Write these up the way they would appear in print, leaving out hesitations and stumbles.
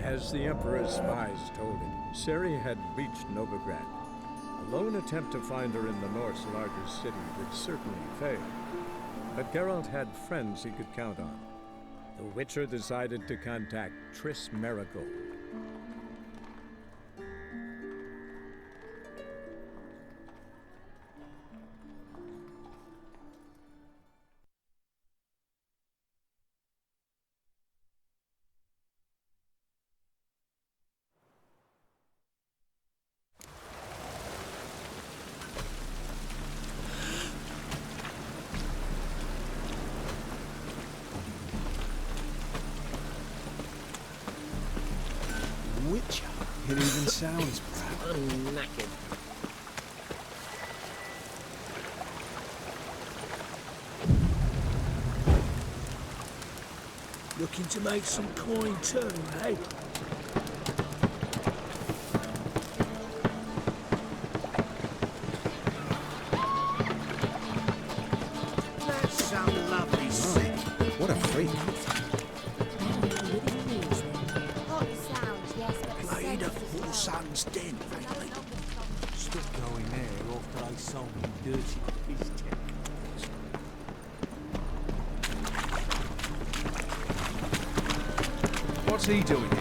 As the Emperor's spies told him, Ciri had reached Novigrad. A lone attempt to find her in the North's largest city would certainly fail. But Geralt had friends he could count on. The Witcher decided to contact Triss Merigold. Witcher? It even sounds proud. I'm knackered. Looking to make some coin too, eh? That's some lovely city. What a freak. Played at Four Sons Den lately. Stopped going there after they sold me dirty biz tech. What's he doing here?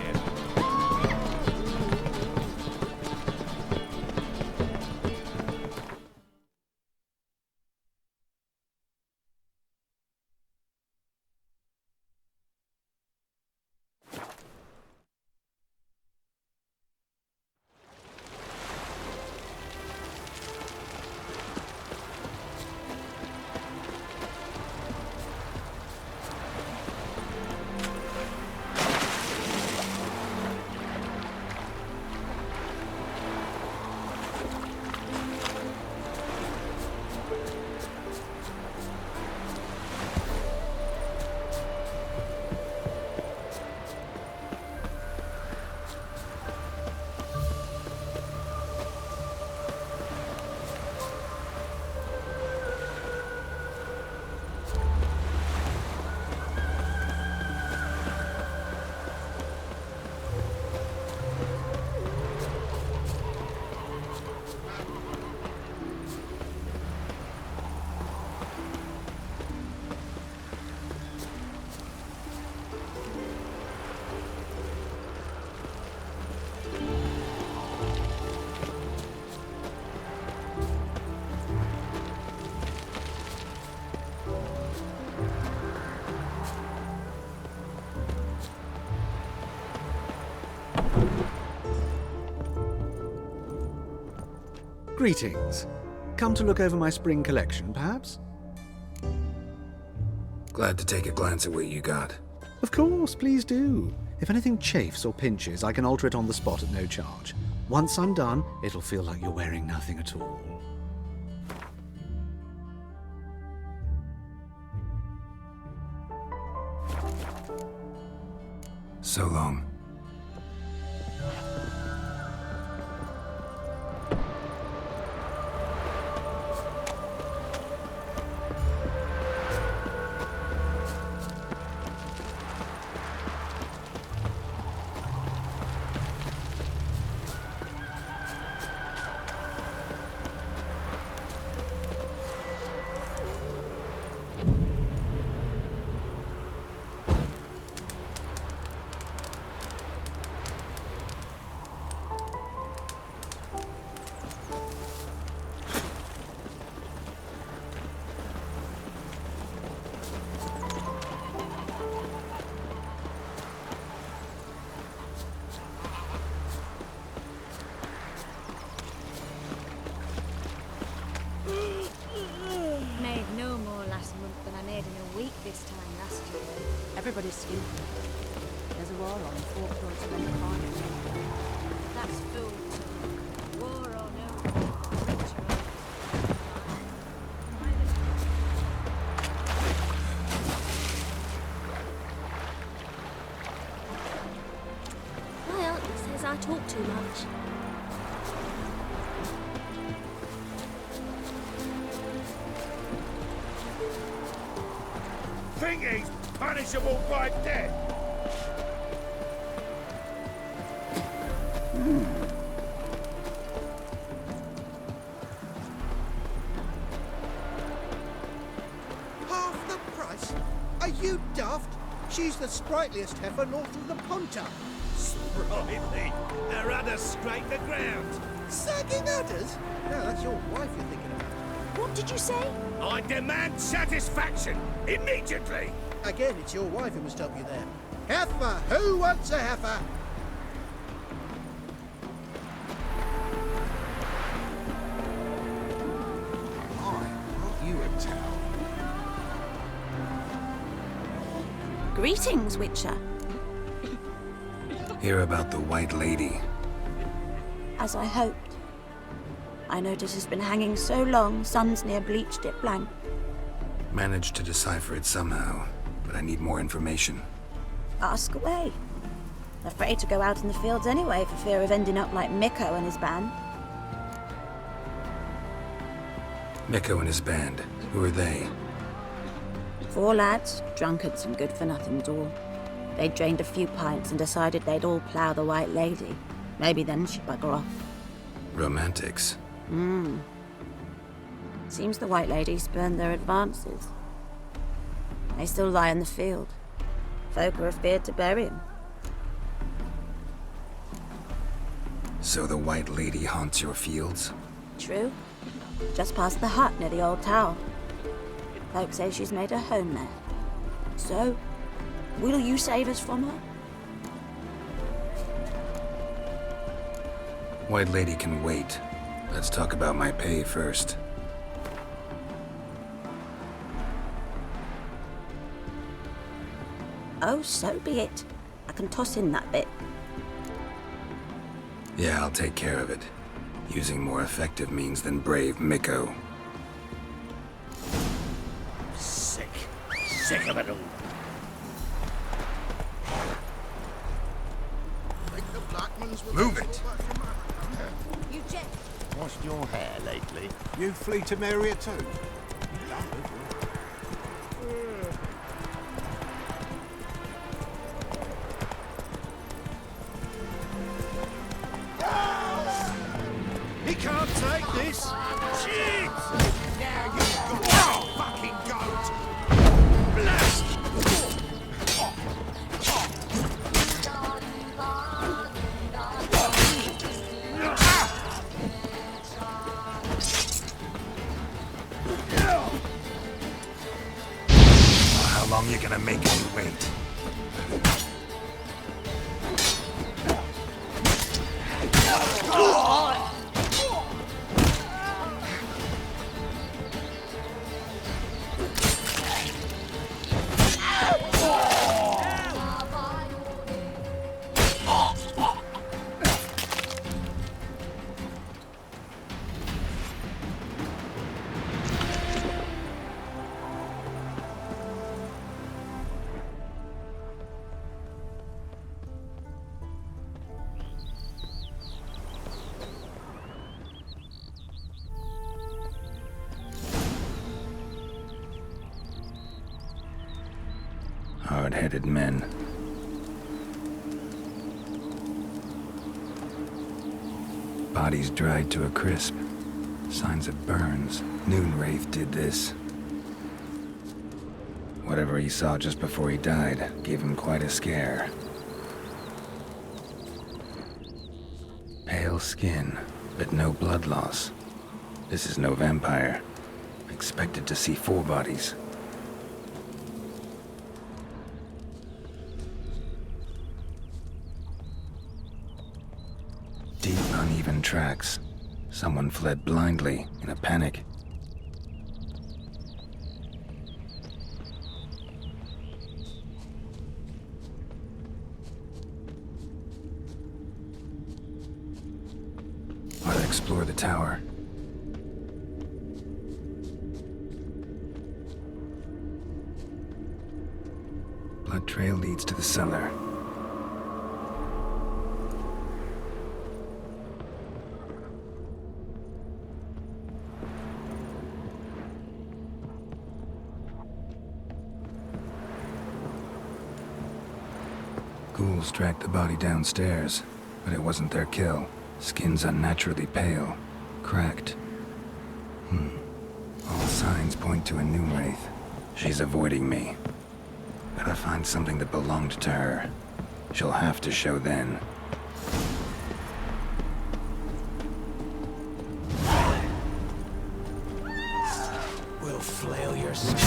Greetings. Come to look over my spring collection, perhaps? Glad to take a glance at what you got. Of course, please do. If anything chafes or pinches, I can alter it on the spot at no charge. Once I'm done, it'll feel like you're wearing nothing at all. So long. Everybody's skinned. There's a war on 4 points of any kind. That's fool talk. War or no. Well, it says I talk too much. Think he's punishable by death? Half the price? Are you daft? She's the sprightliest heifer north of the Ponta. Sprightly? Her udders scrape the ground. Sagging udders? No, that's your wife you're thinking about. What did you say? I demand satisfaction, immediately! Again, it's your wife who must help you there. Heifer! Who wants a heifer? Greetings, Witcher. Hear about the White Lady. As I hoped. I notice it's been hanging so long, Sun's near bleached it blank. Managed to decipher it somehow, but I need more information. Ask away. Afraid to go out in the fields anyway for fear of ending up like Mikko and his band. Mikko and his band. Who are they? 4 lads, drunkards and good-for-nothings all. They'd drained a few pints and decided they'd all plough the White Lady. Maybe then she'd bugger off. Romantics. Seems the White Lady spurned their advances. They still lie in the field. Folk are afeard to bury 'em. So the White Lady haunts your fields? True. Just past the hut near the old tower. Folk say she's made her home there. So, will you save us from her? White Lady can wait. Let's talk about my pay first. Oh, so be it. I can toss in that bit. Yeah, I'll take care of it. Using more effective means than brave Mikko. Sick of it all. Move it! You jet. Washed your hair lately? You flee to Maria too? You love it. He can't take this. Shit! Now you've got fucking goat! Blast! How long you gonna make me wait? Hard-headed men. Bodies dried to a crisp. Signs of burns. Noonwraith did this. Whatever he saw just before he died gave him quite a scare. Pale skin, but no blood loss. This is no vampire. Expected to see 4 bodies. Deep, uneven tracks. Someone fled blindly, in a panic. I'll explore the tower. Blood trail leads to the cellar. Ghouls tracked the body downstairs. but it wasn't their kill. Skin's unnaturally pale, cracked. All signs point to a new wraith. She's avoiding me. Gotta find something that belonged to her. She'll have to show then. We'll flail your skin.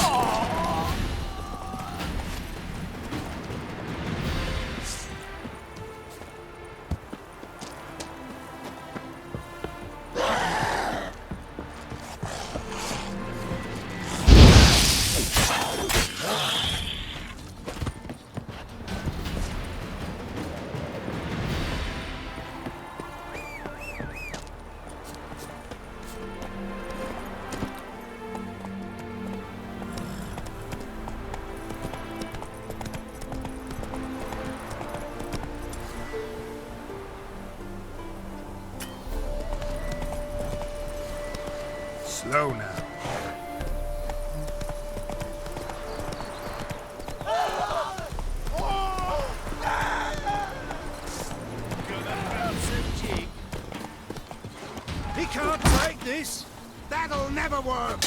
Slow now. He can't take this. That'll never work!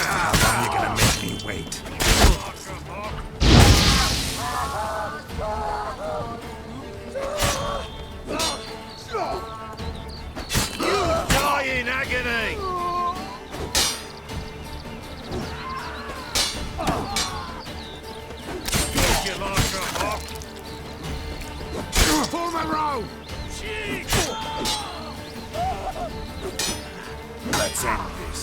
How long are you gonna make me wait? You die in agony! You like a hawk? Form a row! Let's end this.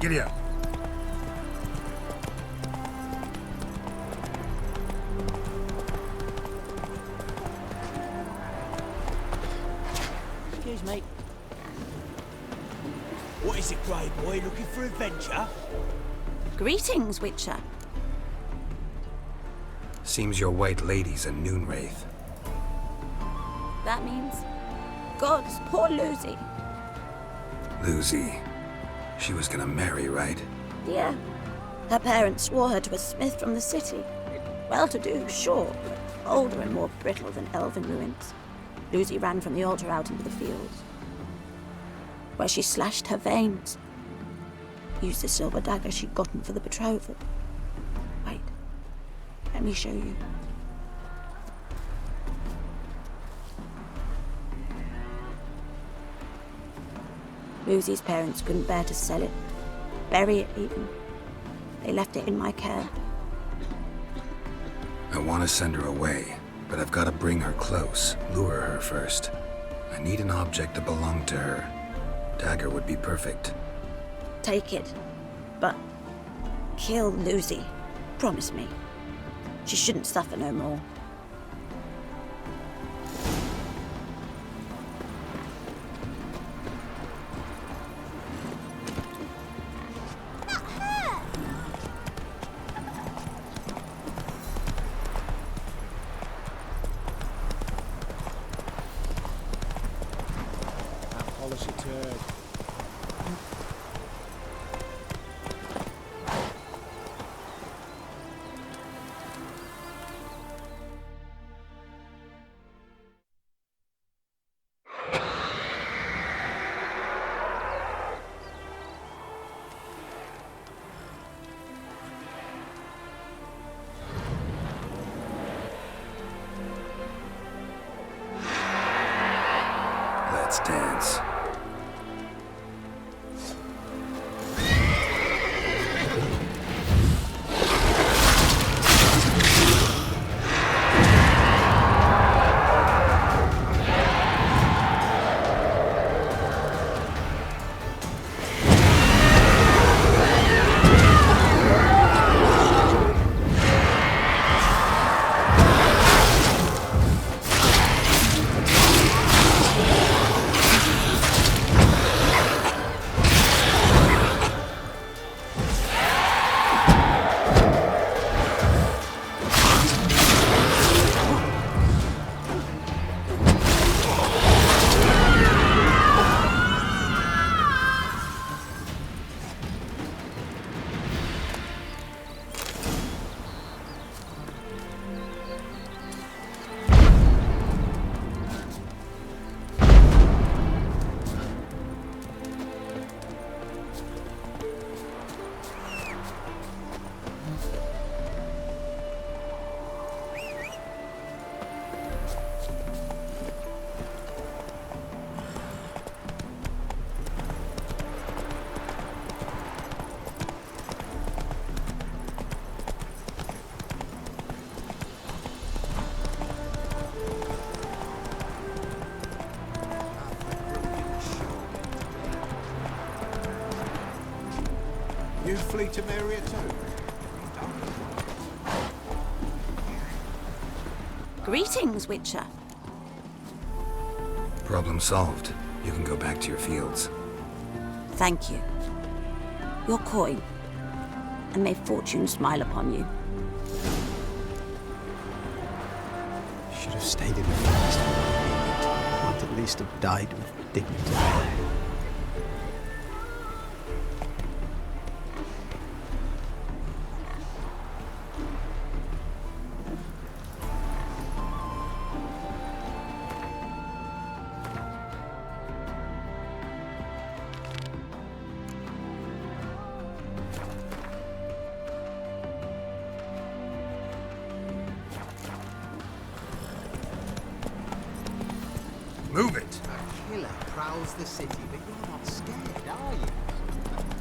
Giddy up. Excuse me. What is it, Grey Boy? Looking for adventure? Greetings, Witcher. Seems your white lady's a noon wraith. That means... Gods, poor Lucy. Lucy. She was gonna marry, right? Yeah. Her parents swore her to a smith from the city. Well-to-do, sure, but older and more brittle than elven ruins. Lucy ran from the altar out into the fields, where she slashed her veins. Used the silver dagger she'd gotten for the betrothal. Wait, let me show you. Lucy's parents couldn't bear to sell it, bury it even. They left it in my care. I want to send her away, but I've got to bring her close, lure her first. I need an object that belonged to her. Dagger would be perfect. Take it, but kill Lucy. Promise me. She shouldn't suffer no more. Polish a turd. You flee to Maria too? Greetings, Witcher. Problem solved. You can go back to your fields. Thank you. Your coin. And may fortune smile upon you. Should have stayed in the forest. Might at least have died with dignity. Move it! A killer prowls the city, but you're not scared, are you?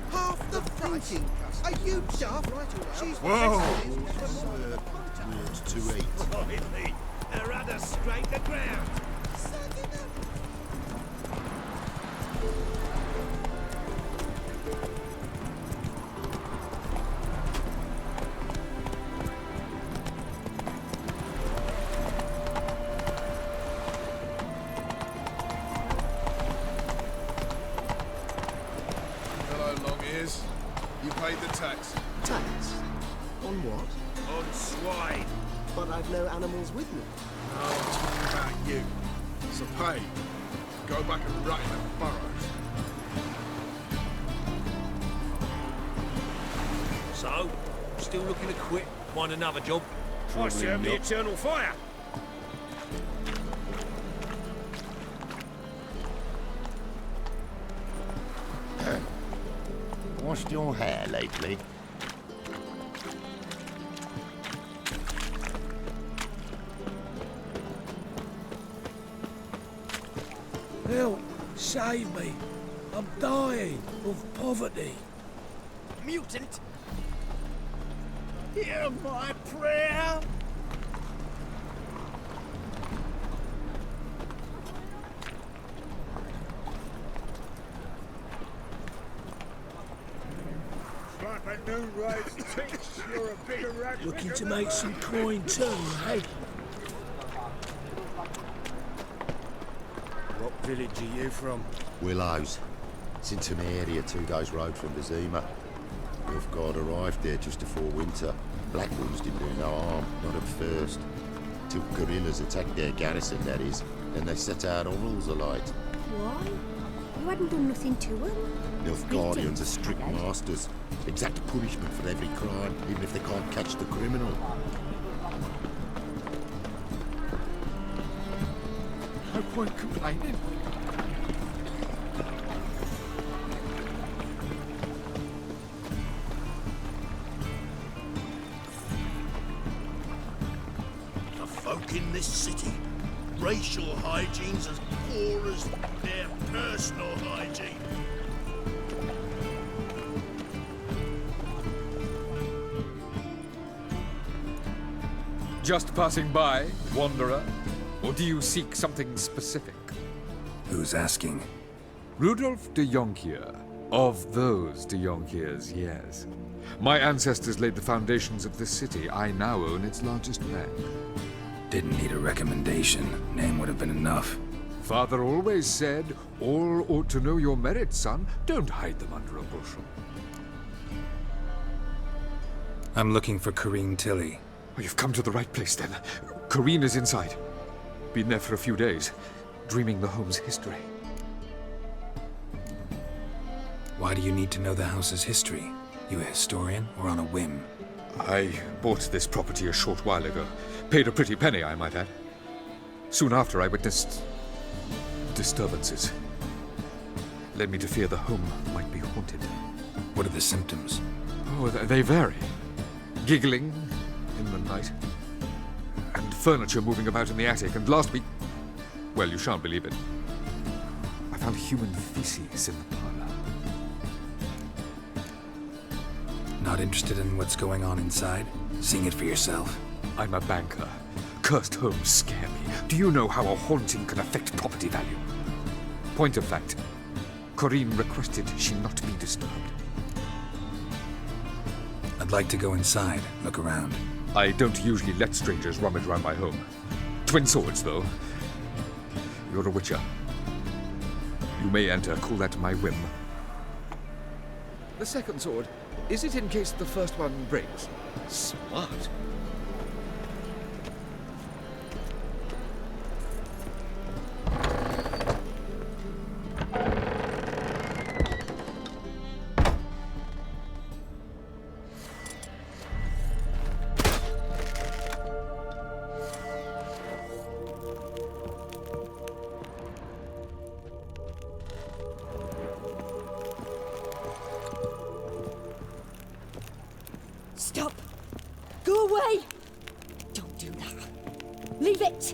Half the thinking. Are you daft? She's Whoa! Words to eat. Slightly. A rudder scrape the ground. Hello, long ears. You paid the tax. Tax? On what? On swine. But I've no animals with me. No, I'm talking about you. So pay. Go back and rot in the burrows. So, still looking to quit? Find another job? I serve the eternal fire. Washed your hair lately? Help! Save me! I'm dying of poverty. Mutant. Hear my prayer. Looking to make some coin too, eh? What village are you from? Willows. It's in Temeria, 2 days' road from Vizima. Nilfgaard arrived there just before winter. Black Wolves didn't do no harm, not at first. Till guerrillas attacked their garrison, that is. Then they set out on rules alight. Why? You hadn't done nothing to them. Nilfgaardians are strict masters. Exact punishment for every crime, even if they can't catch the criminal. No point complaining. The folk in this city, racial hygiene's as poor as their personal hygiene. Just passing by, wanderer? Or do you seek something specific? Who's asking? Rudolf de Jonkier. Of those de Jonkiers, yes. My ancestors laid the foundations of this city. I now own its largest bank. Didn't need a recommendation. Name would have been enough. Father always said, all ought to know your merits, son. Don't hide them under a bushel. I'm looking for Corrine Tilly. Oh, you've come to the right place, then. Corrine is inside. Been there for a few days, dreaming the home's history. Why do you need to know the house's history? You a historian or on a whim? I bought this property a short while ago. Paid a pretty penny, I might add. Soon after, I witnessed disturbances. Led me to fear the home might be haunted. What are the symptoms? Oh, they vary. Giggling in the night, and furniture moving about in the attic, and last week, well, you shan't believe it, I found human feces in the parlor. Not interested in what's going on inside? Seeing it for yourself? I'm a banker. Cursed homes scare me. Do you know how a haunting can affect property value? Point of fact, Corrine requested she not be disturbed. I'd like to go inside, look around. I don't usually let strangers rummage around my home. Twin swords, though. You're a witcher. You may enter, call that my whim. The second sword, is it in case the first one breaks? Smart. Stop! Go away! Don't do that. Leave it!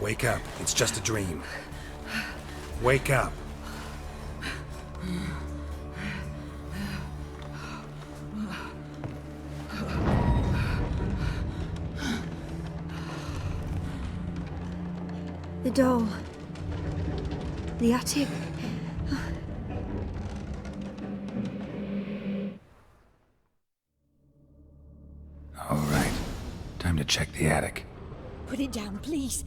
Wake up. It's just a dream. Wake up. The doll. The attic. All right. Time to check the attic. Put it down, please.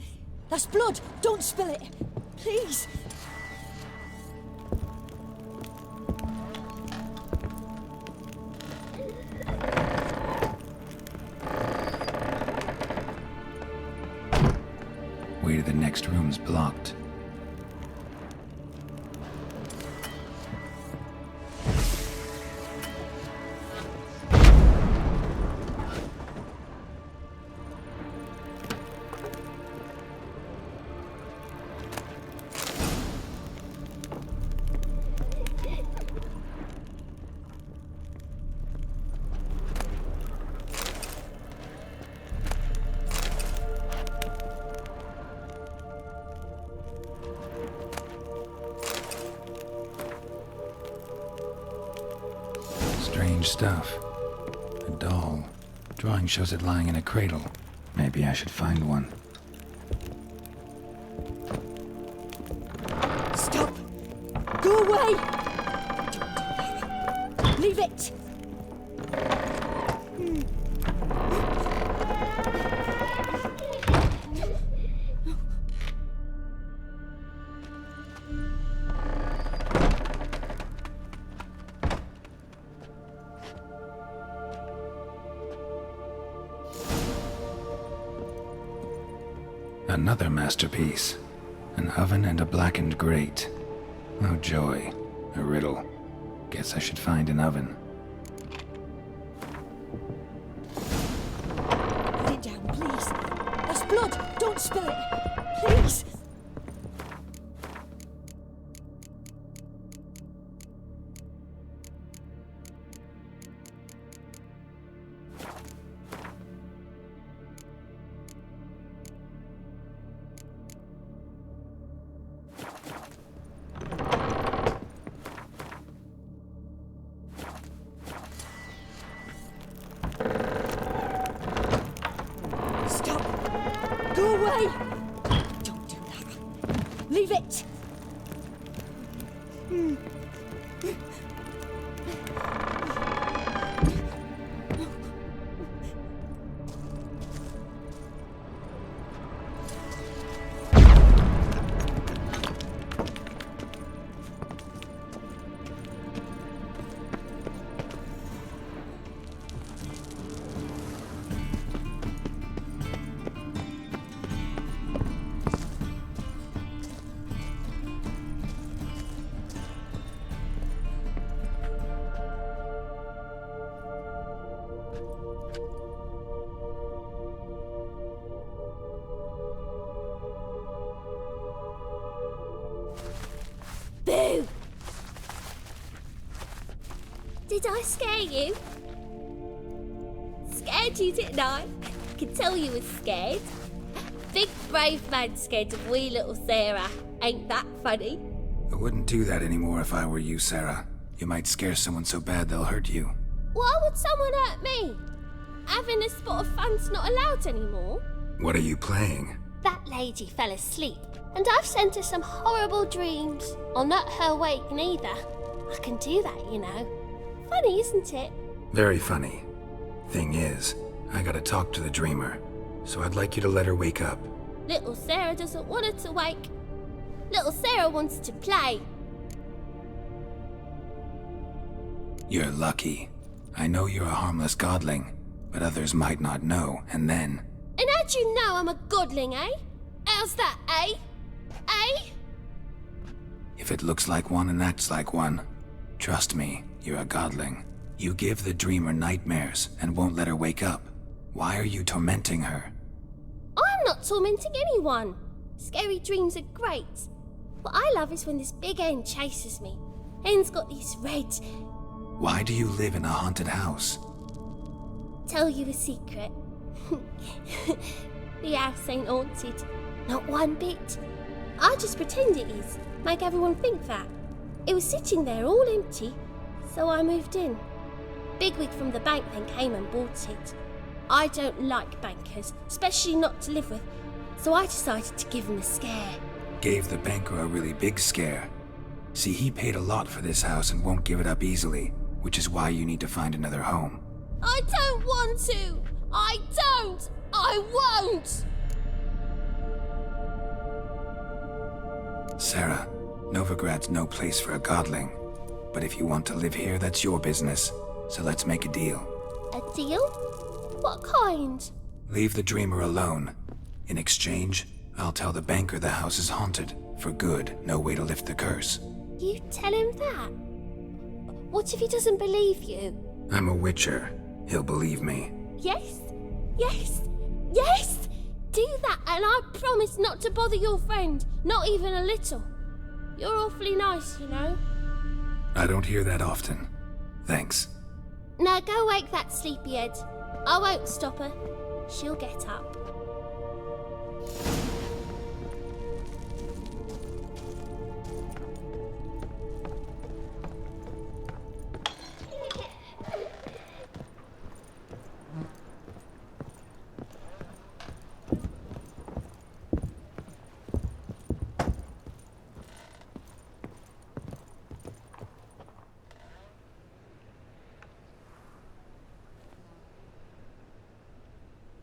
That's blood! Don't spill it! Please! Way to the next room's blocked. Strange stuff. A doll. Drawing shows it lying in a cradle. Maybe I should find one. Stop! Go away! Don't do that. Leave it! Another masterpiece. An oven and a blackened grate. Oh joy. A riddle. Guess I should find an oven. Put it down, please. That's blood! Don't spill it! Please! Go away! Don't do that. Leave it! Boo! Did I scare you? Scared you, didn't I? Could tell you was scared. Big brave man scared of wee little Sarah. Ain't that funny? I wouldn't do that anymore if I were you, Sarah. You might scare someone so bad they'll hurt you. Why would someone hurt me? Having a spot of fun's not allowed anymore. What are you playing? That lady fell asleep, and I've sent her some horrible dreams. I'll not her wake neither. I can do that, you know. Funny, isn't it? Very funny. Thing is, I gotta talk to the dreamer, so I'd like you to let her wake up. Little Sarah doesn't want her to wake. Little Sarah wants to play. You're lucky. I know you're a harmless godling, but others might not know, and then... And how'd you know I'm a godling, eh? How's that, eh? Eh? If it looks like one and acts like one, trust me, you're a godling. You give the dreamer nightmares and won't let her wake up. Why are you tormenting her? I'm not tormenting anyone. Scary dreams are great. What I love is when this big hen chases me. Hen's got these red... Why do you live in a haunted house? Tell you a secret. The house ain't haunted. Not one bit. I just pretend it is. Make everyone think that. It was sitting there all empty, so I moved in. Bigwig from the bank then came and bought it. I don't like bankers, especially not to live with, so I decided to give him a scare. Gave the banker a really big scare. See, he paid a lot for this house and won't give it up easily, which is why you need to find another home. I don't want to! I don't! I won't! Sarah, Novigrad's no place for a godling. But if you want to live here, that's your business. So let's make a deal. A deal? What kind? Leave the dreamer alone. In exchange, I'll tell the banker the house is haunted. For good, no way to lift the curse. You tell him that? What if he doesn't believe you? I'm a witcher. He'll believe me. Yes? Yes? Yes! Do that and I promise not to bother your friend. Not even a little. You're awfully nice, you know. I don't hear that often. Thanks. Now go wake that sleepyhead. I won't stop her. She'll get up.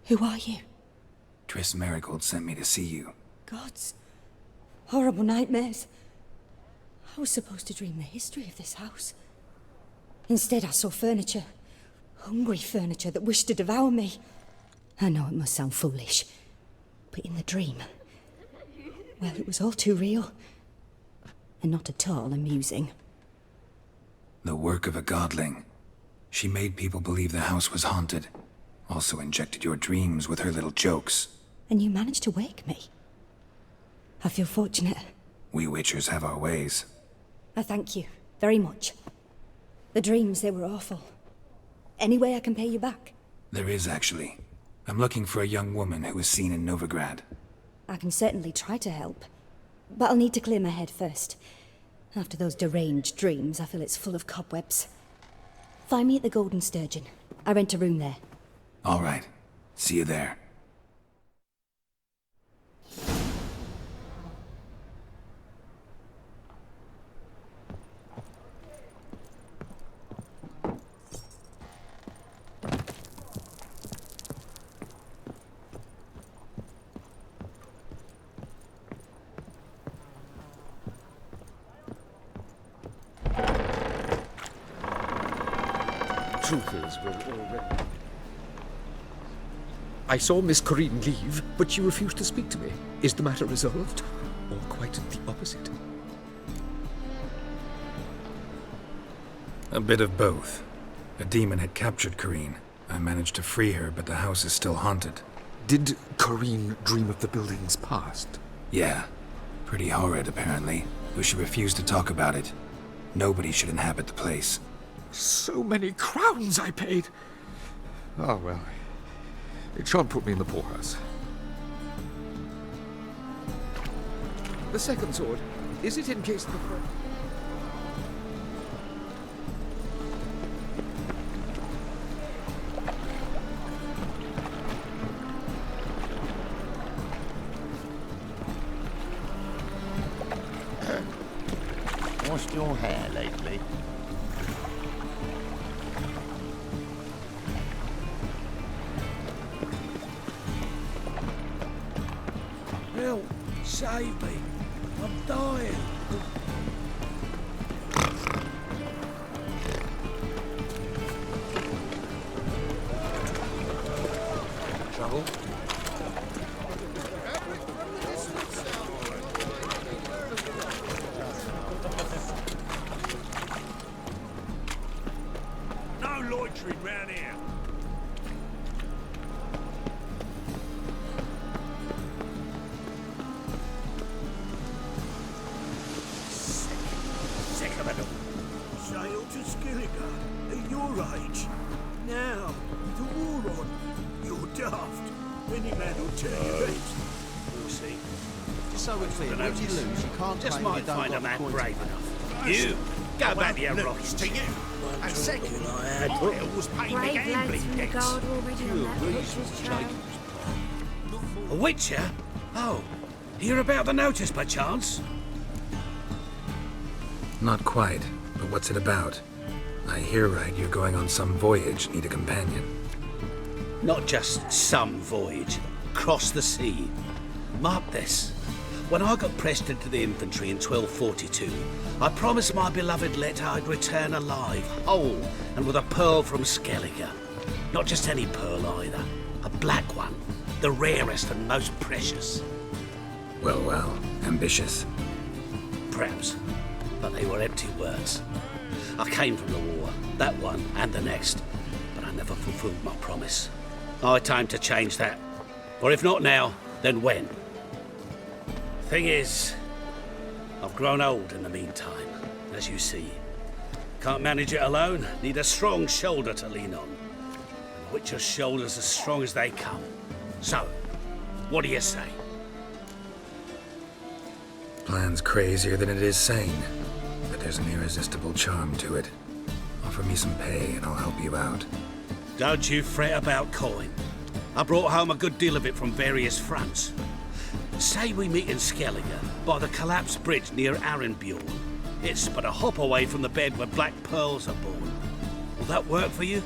Who are you? Triss Marigold sent me to see you. Gods. Horrible nightmares. I was supposed to dream the history of this house. Instead, I saw furniture. Hungry furniture that wished to devour me. I know it must sound foolish, but in the dream, well, it was all too real. And not at all amusing. The work of a godling. She made people believe the house was haunted. Also injected your dreams with her little jokes. And you managed to wake me. I feel fortunate. We witchers have our ways. I thank you very much. The dreams, they were awful. Any way I can pay you back? There is, actually. I'm looking for a young woman who was seen in Novigrad. I can certainly try to help. But I'll need to clear my head first. After those deranged dreams, I feel it's full of cobwebs. Find me at the Golden Sturgeon. I rent a room there. All right. See you there. Truth is, we're already... I saw Miss Corinne leave, but she refused to speak to me. Is the matter resolved? Or quite the opposite? A bit of both. A demon had captured Corinne. I managed to free her, but the house is still haunted. Did Corinne dream of the building's past? Yeah. Pretty horrid, apparently, though she refused to talk about it. Nobody should inhabit the place. So many crowns I paid! Oh, well. It shan't put me in the poorhouse. The second sword, is it in case the... Washed your hair lately? Help! Save me! I'm dying! Trouble? No loitering round here! Sick of it all. Sail to Skellige at your age. Now, with the war on, you're daft. Any man will tell you that. We'll see. Just so we're clear, when you lose, you can't Just claim you might don't find got a the man coins. brave enough. You, go back to your rockets to you. And second, I was paying the Brave lads gambling from the debts. guard already on that witch's trail. A witcher? Oh, hear about the notice by chance? Not quite, but what's it about? I hear right you're going on some voyage, need a companion. Not just some voyage. Cross the sea. Mark this. When I got pressed into the infantry in 1242, I promised my beloved Let I'd return alive, whole, and with a pearl from Skellige. Not just any pearl either. A black one. The rarest and most precious. Well, ambitious. Perhaps. But they were empty words. I came from the war, that one and the next, but I never fulfilled my promise. High time to change that. Or if not now, then when? Thing is, I've grown old in the meantime, as you see. Can't manage it alone, need a strong shoulder to lean on. And Witcher's shoulders as strong as they come. So, what do you say? Plan's crazier than it is sane, but there's an irresistible charm to it. Offer me some pay and I'll help you out. Don't you fret about coin. I brought home a good deal of it from various fronts. Say we meet in Skellige, by the collapsed bridge near Arenbjorn. It's but a hop away from the bed where black pearls are born. Will that work for you?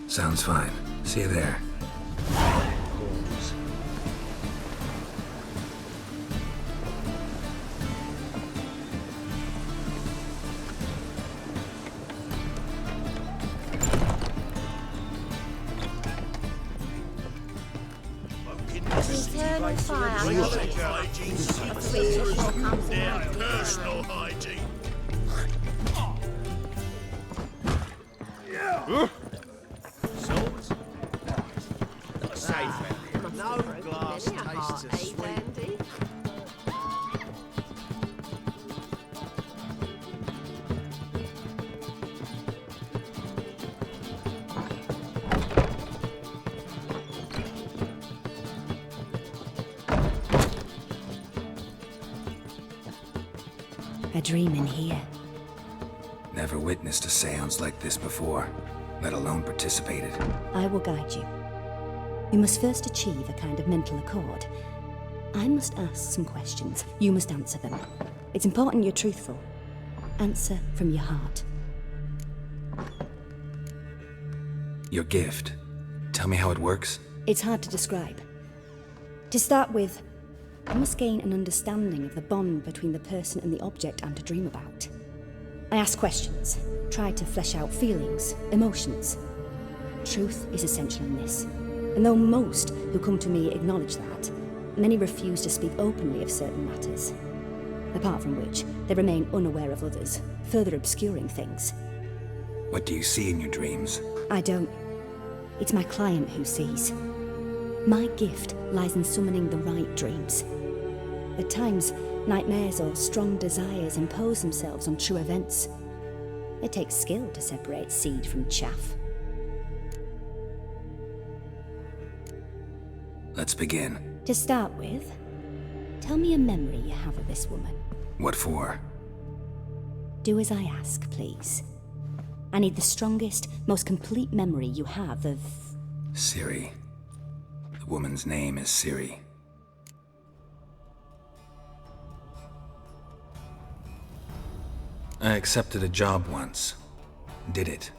Sounds fine. See you there. Pause. Eternal fire. Personal hygiene. Swords? Not safe. No glass tastes as sweet. A dream in here. Never witnessed a seance like this before, let alone participated. I will guide you. We must first achieve a kind of mental accord. I must ask some questions. You must answer them. It's important you're truthful. Answer from your heart. Your gift. Tell me how it works. It's hard to describe. To start with, I must gain an understanding of the bond between the person and the object I'm to dream about. I ask questions, try to flesh out feelings, emotions. Truth is essential in this, and though most who come to me acknowledge that, many refuse to speak openly of certain matters. Apart from which, they remain unaware of others, further obscuring things. What do you see in your dreams? I don't. It's my client who sees. My gift lies in summoning the right dreams. At times, nightmares or strong desires impose themselves on true events. It takes skill to separate seed from chaff. Let's begin. To start with, tell me a memory you have of this woman. What for? Do as I ask, please. I need the strongest, most complete memory you have of... Ciri. The woman's name is Ciri. I accepted a job once. Did it.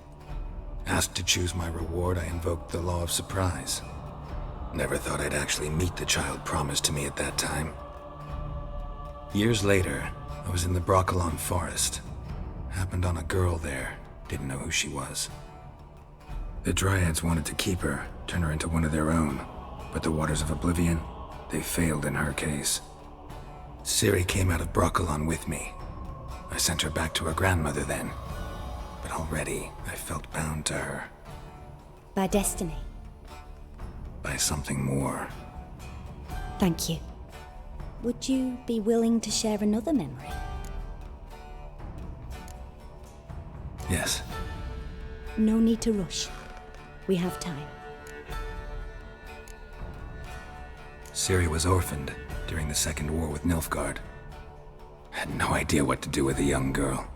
Asked to choose my reward, I invoked the law of surprise. Never thought I'd actually meet the child promised to me at that time. Years later, I was in the Broccolon forest. Happened on a girl there. Didn't know who she was. The Dryads wanted to keep her, turn her into one of their own. But the Waters of Oblivion, they failed in her case. Ciri came out of Broccolon with me. I sent her back to her grandmother then. But already, I felt bound to her. By destiny. By something more. Thank you. Would you be willing to share another memory? Yes. No need to rush. We have time. Ciri was orphaned during the Second War with Nilfgaard. Had no idea what to do with a young girl.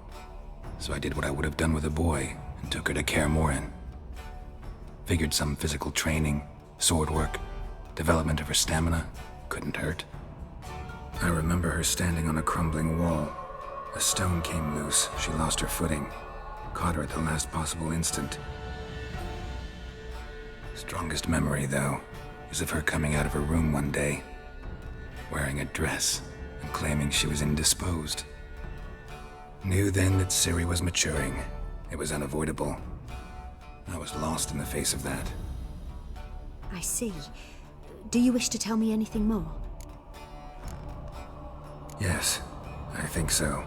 So I did what I would have done with a boy and took her to Kaer Morhen. Figured some physical training, sword work, development of her stamina couldn't hurt. I remember her standing on a crumbling wall. A stone came loose, she lost her footing. Caught her at the last possible instant. Strongest memory, though, is of her coming out of her room one day, wearing a dress and claiming she was indisposed. Knew then that Ciri was maturing. It was unavoidable. I was lost in the face of that. I see. Do you wish to tell me anything more? Yes, I think so.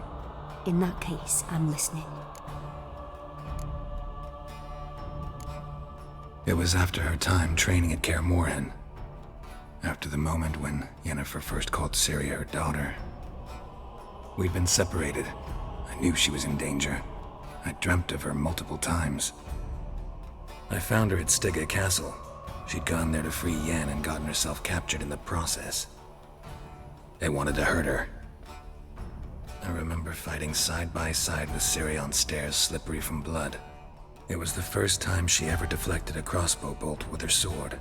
In that case, I'm listening. It was after her time training at Kaer Morhen. After the moment when Yennefer first called Ciri her daughter. We'd been separated. I knew she was in danger. I dreamt of her multiple times. I found her at Stygga Castle. She'd gone there to free Yen and gotten herself captured in the process. They wanted to hurt her. I remember fighting side by side with Ciri on stairs slippery from blood. It was the first time she ever deflected a crossbow bolt with her sword.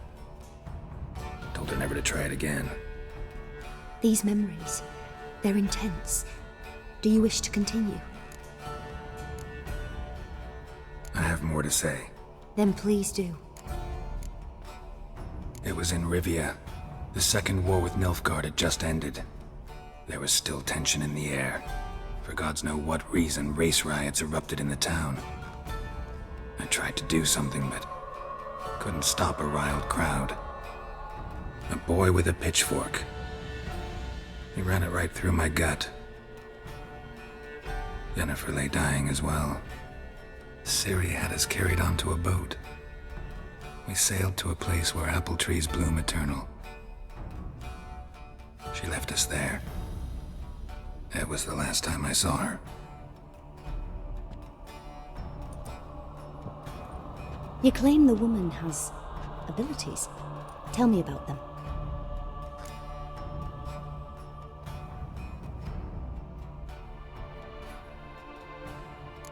Told her never to try it again. These memories, they're intense. Do you wish to continue? I have more to say. Then please do. It was in Rivia. The Second War with Nilfgaard had just ended. There was still tension in the air. For gods know what reason, race riots erupted in the town. I tried to do something, but couldn't stop a riled crowd. A boy with a pitchfork. He ran it right through my gut. Yennefer lay dying as well. Ciri had us carried onto a boat. We sailed to a place where apple trees bloom eternal. She left us there. That was the last time I saw her. You claim the woman has abilities. Tell me about them.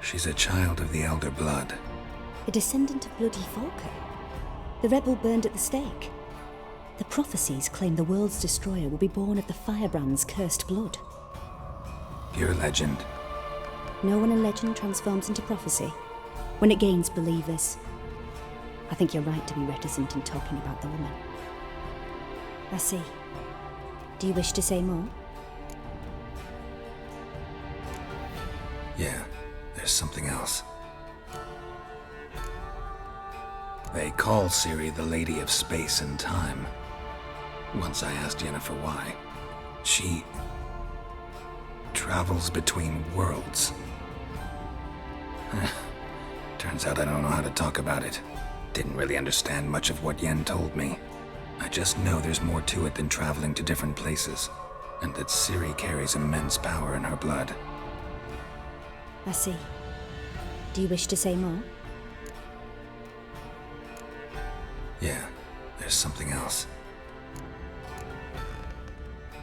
She's a child of the Elder Blood. A descendant of bloody Falker. The rebel burned at the stake. The prophecies claim the world's destroyer will be born of the Firebrand's cursed blood. Pure legend. Know when a legend transforms into prophecy? When it gains believers. I think you're right to be reticent in talking about the woman. I see. Do you wish to say more? Yeah, there's something else. They call Ciri the Lady of Space and Time. Once I asked Yennefer why. She travels between worlds. Turns out I don't know how to talk about it. Didn't really understand much of what Yen told me. I just know there's more to it than traveling to different places, and that Ciri carries immense power in her blood. I see. Do you wish to say more? Yeah, there's something else.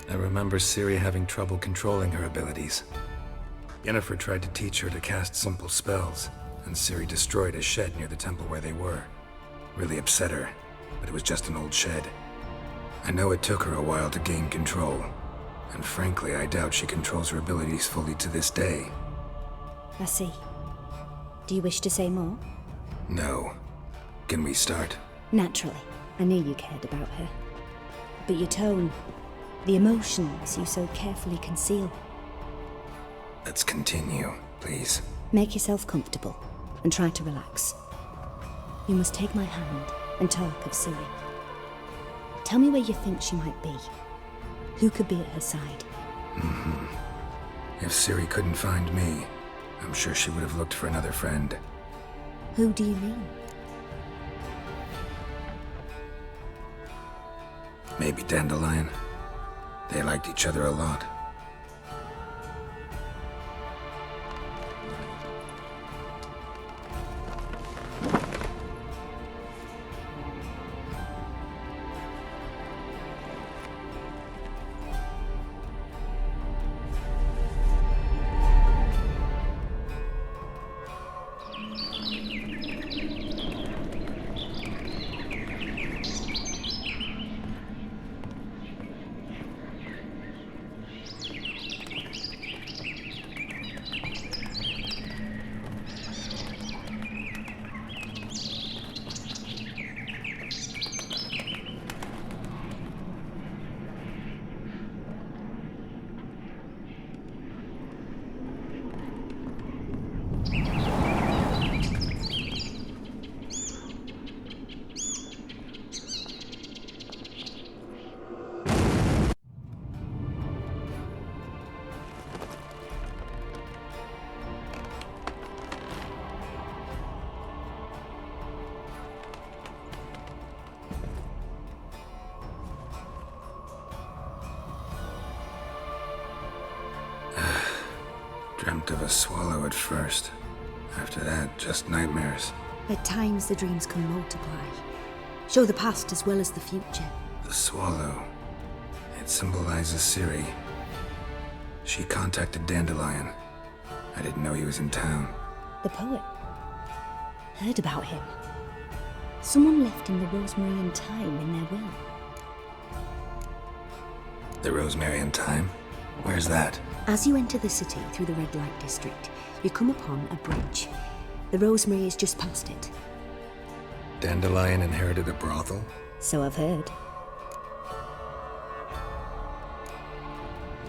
I remember Ciri having trouble controlling her abilities. Yennefer tried to teach her to cast simple spells, and Ciri destroyed a shed near the temple where they were. Really upset her, but it was just an old shed. I know it took her a while to gain control, and frankly, I doubt she controls her abilities fully to this day. I see. Do you wish to say more? No. Can we start? Naturally. I knew you cared about her. But your tone, the emotions you so carefully conceal. Let's continue, please. Make yourself comfortable and try to relax. You must take my hand and talk of Ciri. Tell me where you think she might be. Who could be at her side? If Ciri couldn't find me, I'm sure she would have looked for another friend. Who do you mean? Maybe Dandelion. They liked each other a lot. Dreamt of a swallow at first. After that, just nightmares. At times the dreams can multiply. Show the past as well as the future. The swallow. It symbolizes Ciri. She contacted Dandelion. I didn't know he was in town. The poet. Heard about him. Someone left him the Rosemary and Thyme in their will. The Rosemary and Thyme? Where's that? As you enter the city through the red light district, you come upon a bridge. The Rosemary is just past it. Dandelion inherited a brothel? So I've heard.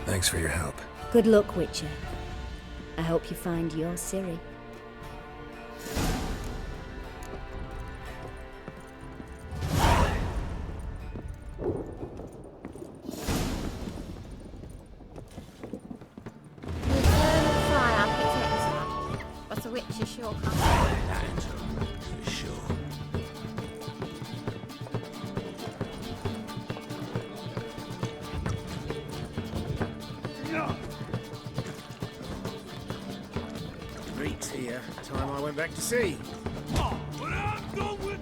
Thanks for your help. Good luck, Witcher. I hope you find your Ciri. Here, time I went back to sea. Oh, but I'm going.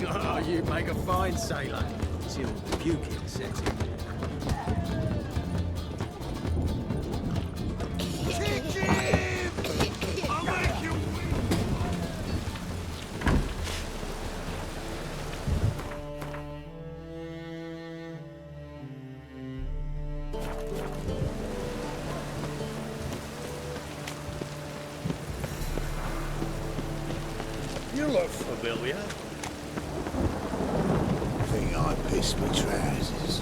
Oh, you make a fine sailor. Till puking sets in. You look familiar. Think I pissed my trousers.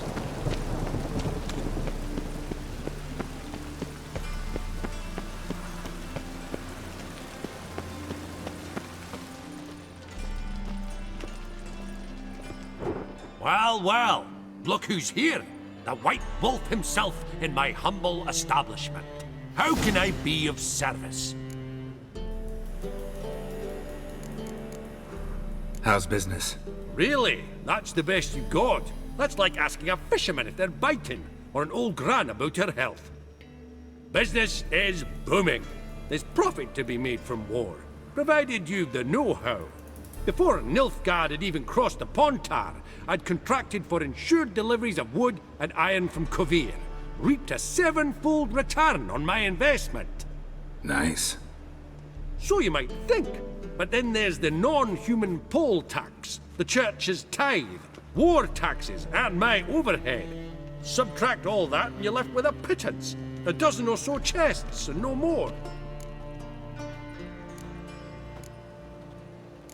Well, well, look who's here. The White Wolf himself in my humble establishment. How can I be of service? How's business? Really? That's the best you got? That's like asking a fisherman if they're biting, or an old gran about her health. Business is booming. There's profit to be made from war, provided you've the know-how. Before Nilfgaard had even crossed the Pontar, I'd contracted for insured deliveries of wood and iron from Kovir, reaped a 7-fold return on my investment. Nice. So you might think, but then there's the non-human poll tax, the church's tithe, war taxes, and my overhead. Subtract all that and you're left with a pittance, a dozen or so chests and no more.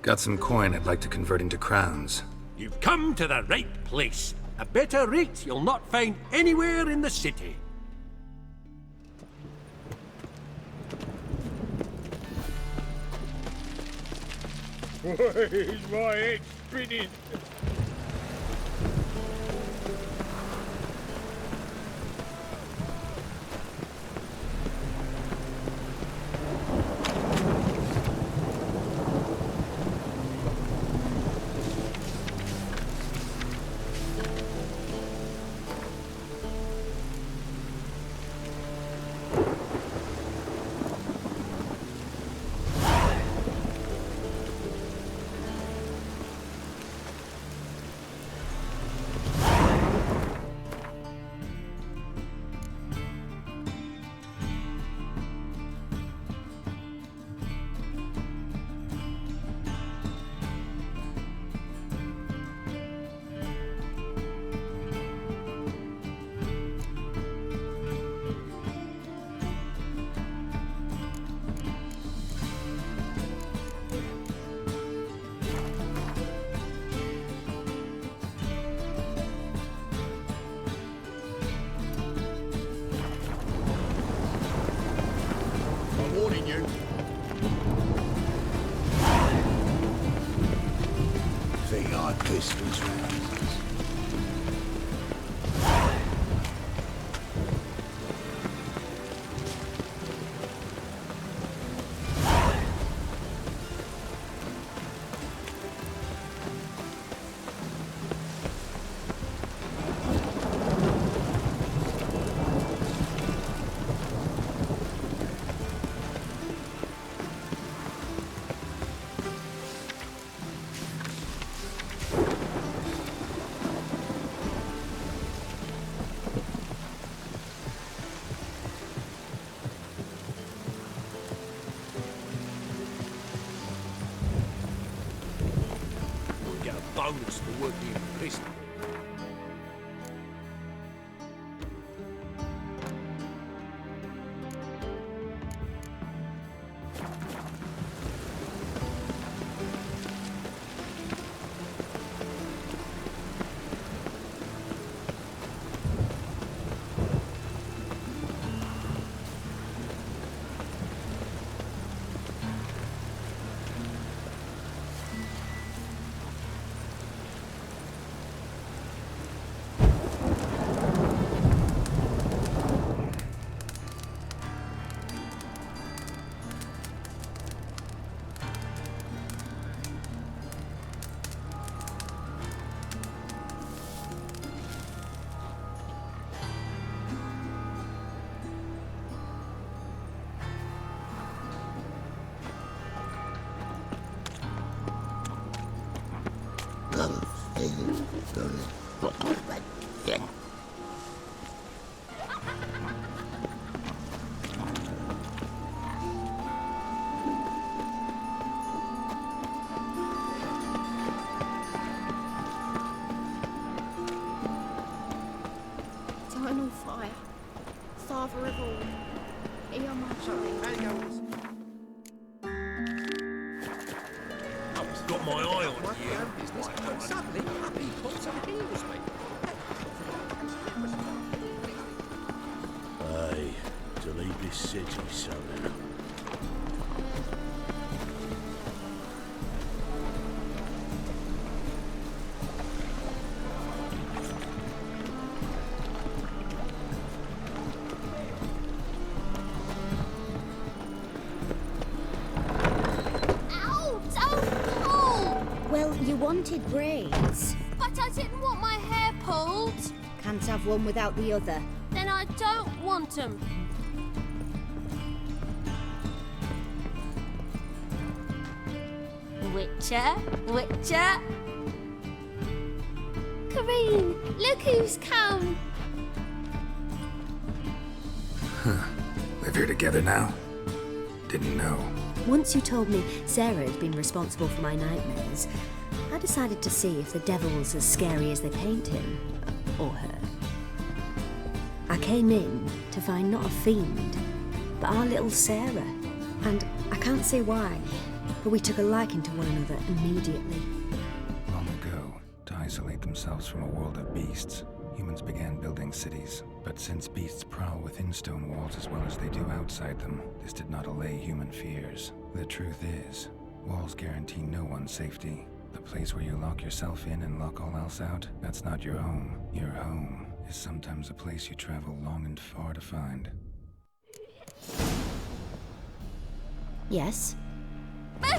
Got some coin I'd like to convert into crowns. You've come to the right place. A better rate you'll not find anywhere in the city. Where's my head spinning? Pistols round. Bonus for working in prison. Eternal fire, Father of all, hear my prayer. I've got my eye on you. Business, and suddenly, happy pops and heals me. Aye, to leave this city somehow. wanted braids. But I didn't want my hair pulled. Can't have one without the other. Then I don't want them. Witcher, Witcher. Kareen, look who's come. Live here together now? Didn't know. Once you told me Sarah had been responsible for my nightmares, I decided to see if the devil was as scary as they paint him. Or her. I came in to find not a fiend, but our little Sarah. And I can't say why, but we took a liking to one another immediately. Long ago, to isolate themselves from a world of beasts, humans began building cities. But since beasts prowl within stone walls as well as they do outside them, this did not allay human fears. The truth is, walls guarantee no one's safety. The place where you lock yourself in and lock all else out, that's not your home. Your home is sometimes a place you travel long and far to find. Yes? But